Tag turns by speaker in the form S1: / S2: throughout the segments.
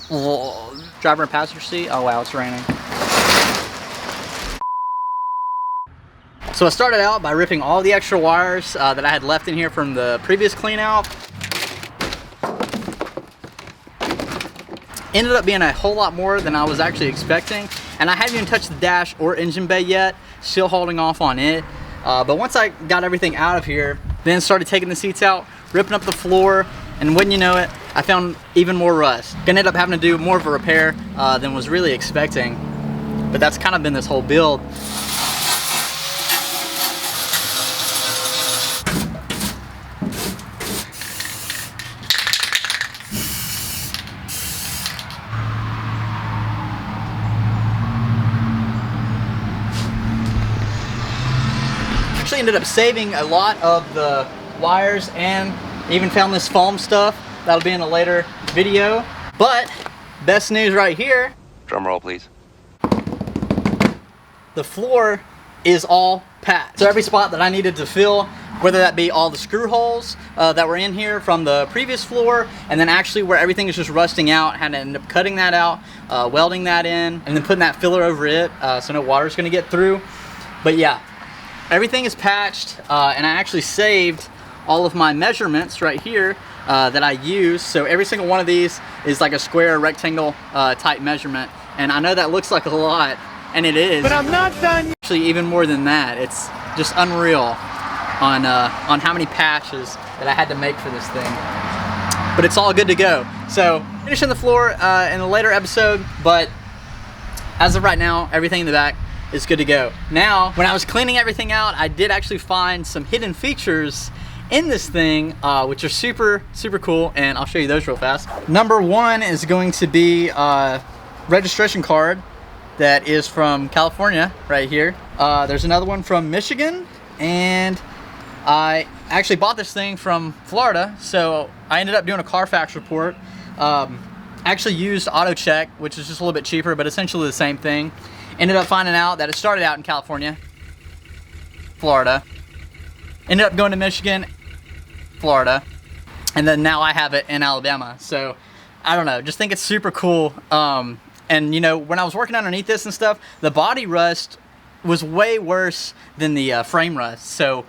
S1: Driver and passenger seat. Oh wow, it's raining. So I started out by ripping all the extra wires that I had left in here from the previous clean out. Ended up being a whole lot more than I was actually expecting, and I haven't even touched the dash or engine bay yet, still holding off on it. But once I got everything out of here, then started taking the seats out, ripping up the floor, and wouldn't you know it, I found even more rust. Gonna end up having to do more of a repair than was really expecting, but that's kind of been this whole build. Actually ended up saving a lot of the wires and even found this foam stuff. That'll be in a later video. But best news right here.
S2: Drum roll, please.
S1: The floor is all patched. So every spot that I needed to fill, whether that be all the screw holes that were in here from the previous floor, and then actually where everything is just rusting out, had to end up cutting that out, welding that in, and then putting that filler over it so no water's gonna get through. But yeah, everything is patched, and I actually saved all of my measurements right here that I use. So every single one of these is like a square rectangle type measurement. And I know that looks like a lot, and it is. But I'm not done. Actually, even more than that. It's just unreal on how many patches that I had to make for this thing. But it's all good to go. So finishing the floor in a later episode, but as of right now, everything in the back is good to go. Now, when I was cleaning everything out, I did actually find some hidden features in this thing, which are super cool, and I'll show you those real fast. Number one is going to be a registration card that is from California right here. There's another one from Michigan, and I actually bought this thing from Florida, so I ended up doing a Carfax report. Actually used auto check, which is just a little bit cheaper, but essentially the same thing. Ended up finding out that it started out in California, Florida, ended up going to Michigan, Florida, and then now I have it in Alabama. So I don't know, just think it's super cool. And you know, when I was working underneath this and stuff, the body rust was way worse than the frame rust. So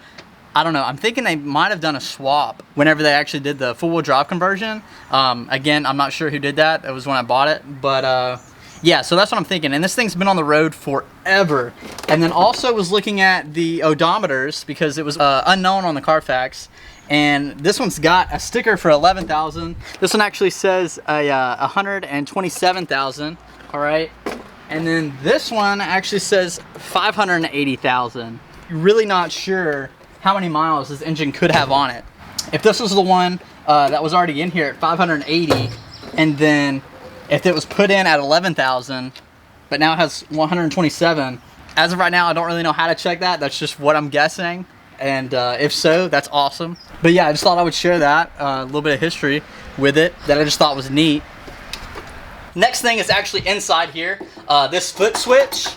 S1: I don't know, I'm thinking they might have done a swap whenever they actually did the full-wheel drive conversion. Again, I'm not sure who did that. It was when I bought it, but yeah, so that's what I'm thinking. And this thing's been on the road forever. And then also was looking at the odometers because it was unknown on the Carfax. And this one's got a sticker for 11,000. This one actually says 127,000. All right. And then this one actually says 580,000. Really not sure how many miles this engine could have on it. If this was the one that was already in here at 580, and then if it was put in at 11,000, but now it has 127. As of right now, I don't really know how to check that. That's just what I'm guessing. And if so, that's awesome. But yeah, I just thought I would share that, a little bit of history with it that I just thought was neat. Next thing is actually inside here. This foot switch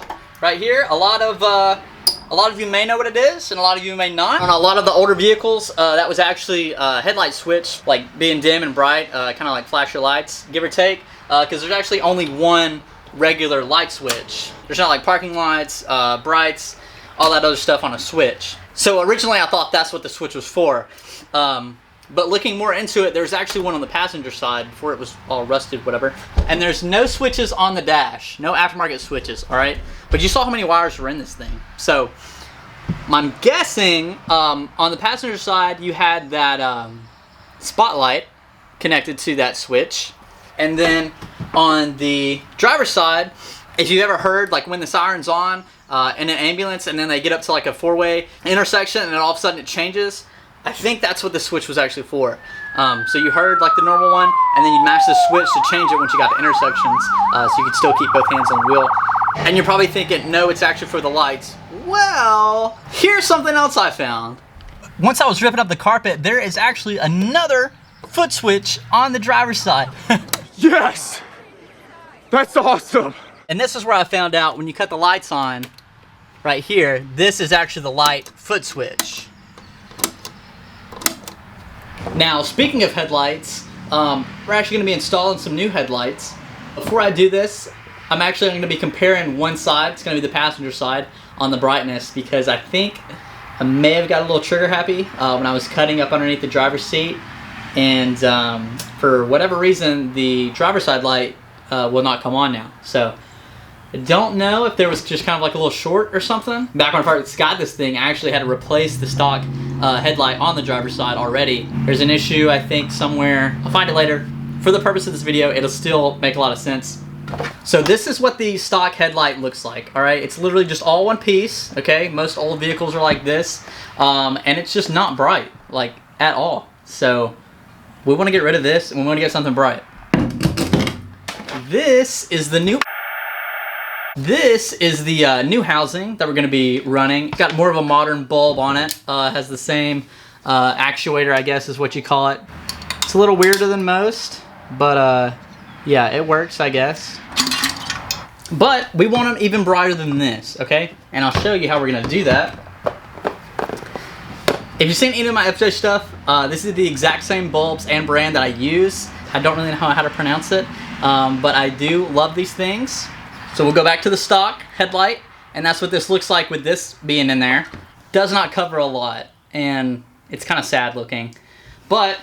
S1: right here. A lot of you may know what it is, and a lot of you may not. On a lot of the older vehicles, that was actually a headlight switch, like being dim and bright, kind of like flash your lights, give or take. Because there's actually only one regular light switch. There's not like parking lights, brights, all that other stuff on a switch. So originally I thought that's what the switch was for. But looking more into it, there's actually one on the passenger side before it was all rusted, whatever. And there's no switches on the dash, no aftermarket switches, all right? But you saw how many wires were in this thing. So I'm guessing on the passenger side, you had that spotlight connected to that switch. And then on the driver's side, if you ever heard like when the siren's on in an ambulance and then they get up to like a four-way intersection and then all of a sudden it changes, I think that's what the switch was actually for. So you heard like the normal one, and then you mash the switch to change it once you got to intersections, so you could still keep both hands on the wheel. And you're probably thinking, no, it's actually for the lights. Well, here's something else I found. Once I was ripping up the carpet, there is actually another foot switch on the driver's side.
S3: Yes! That's awesome!
S1: And this is where I found out when you cut the lights on, right here, this is actually the light foot switch. Now, speaking of headlights, we're actually going to be installing some new headlights. Before I do this, I'm actually going to be comparing one side. It's going to be the passenger side on the brightness, because I think I may have got a little trigger happy when I was cutting up underneath the driver's seat, and for whatever reason the driver's side light will not come on now. So I don't know if there was just kind of like a little short or something. Back when I first got this thing, I actually had to replace the stock headlight on the driver's side already. There's an issue, I think, somewhere. I'll find it later. For the purpose of this video, it'll still make a lot of sense. So this is what the stock headlight looks like, all right? It's literally just all one piece, okay? Most old vehicles are like this, and it's just not bright, like, at all. So we want to get rid of this, and we want to get something bright. This is the new housing that we're going to be running. It's got more of a modern bulb on it. Has the same actuator, I guess is what you call it. It's a little weirder than most, but yeah, it works, I guess. But we want them even brighter than this, okay? And I'll show you how we're going to do that. If you've seen any of my FJ stuff, this is the exact same bulbs and brand that I use. I don't really know how to pronounce it, but I do love these things. So we'll go back to the stock headlight, and that's what this looks like with this being in there. Does not cover a lot, and it's kind of sad looking. But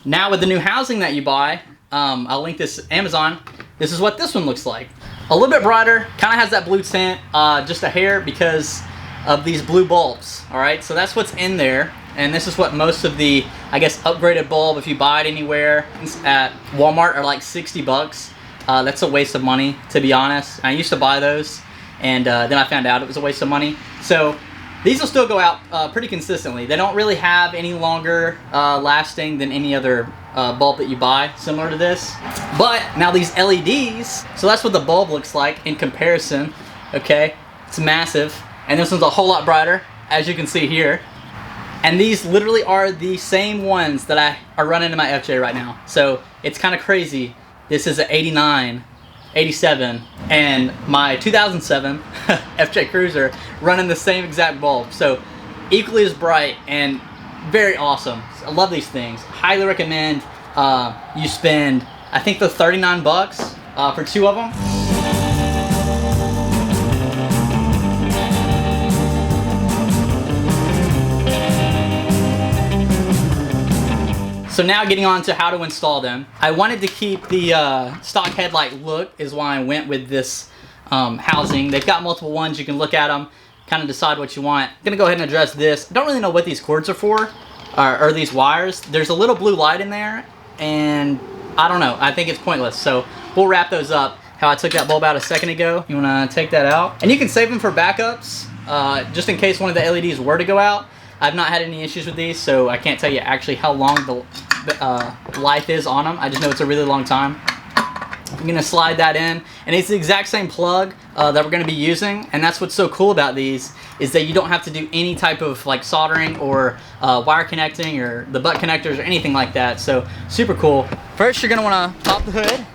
S1: now with the new housing that you buy, I'll link this Amazon, this is what this one looks like. A little bit brighter, kind of has that blue tint, just a hair because of these blue bulbs, all right? So that's what's in there, and this is what most of the, I guess, upgraded bulb, if you buy it anywhere at Walmart, are like 60 bucks. That's a waste of money, to be honest. I used to buy those, and then I found out it was a waste of money. So these will still go out pretty consistently. They don't really have any longer lasting than any other bulb that you buy, similar to this. But now these LEDs, so that's what the bulb looks like in comparison, okay? It's massive, and this one's a whole lot brighter, as you can see here. And these literally are the same ones that I are running in my FJ right now. So it's kind of crazy. This is an 89, 87, and my 2007 FJ Cruiser running the same exact bulb. So equally as bright and very awesome. I love these things. Highly recommend you spend, I think, the 39 bucks for two of them. So now getting on to how to install them. I wanted to keep the stock headlight look, is why I went with this housing. They've got multiple ones, you can look at them, kind of decide what you want. I'm gonna go ahead and address this. I don't really know what these cords are for, or these wires. There's a little blue light in there, and I don't know, I think it's pointless. So we'll wrap those up. How I took that bulb out a second ago. You wanna take that out? And you can save them for backups, just in case one of the LEDs were to go out. I've not had any issues with these, so I can't tell you actually how long the life is on them. I just know it's a really long time. I'm gonna slide that in, and it's the exact same plug that we're gonna be using, and that's what's so cool about these, is that you don't have to do any type of like soldering or wire connecting or the butt connectors or anything like that. So super cool. First you're gonna wanna pop the hood,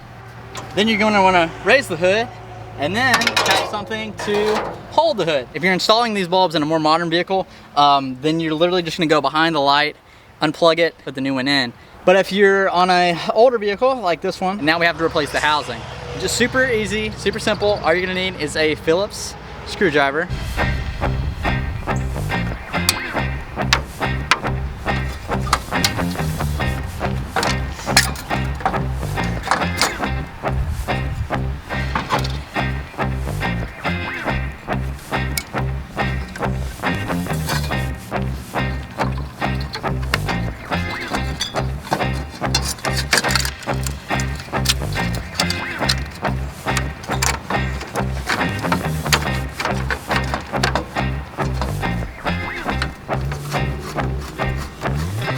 S1: then you're gonna wanna raise the hood, and then attach something to hold the hood. If you're installing these bulbs in a more modern vehicle, then you're literally just gonna go behind the light, unplug it, put the new one in. But if you're on an older vehicle like this one, now we have to replace the housing. Just super easy, super simple. All you're gonna need is a Phillips screwdriver.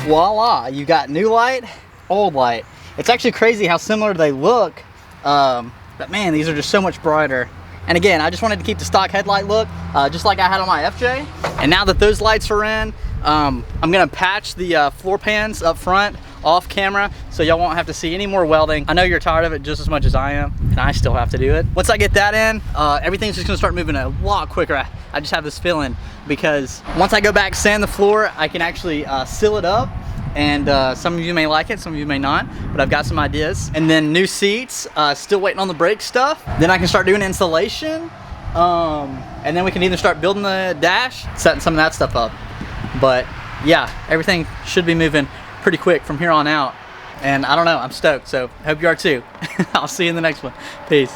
S1: Voila, you got new light, old light. It's actually crazy how similar they look, but man, these are just so much brighter. And again, I just wanted to keep the stock headlight look, just like I had on my FJ. And now that those lights are in, I'm gonna patch the floor pans up front off camera, so y'all won't have to see any more welding. I know you're tired of it just as much as I am, and I still have to do it. Once I get that in, everything's just gonna start moving a lot quicker. I just have this feeling, because once I go back, sand the floor, I can actually seal it up, and some of you may like it, some of you may not, but I've got some ideas. And then new seats, still waiting on the brake stuff. Then I can start doing installation, and then we can either start building the dash, setting some of that stuff up. But yeah, everything should be moving pretty quick from here on out. And I don't know, I'm stoked, so hope you are too. I'll see you in the next one. Peace.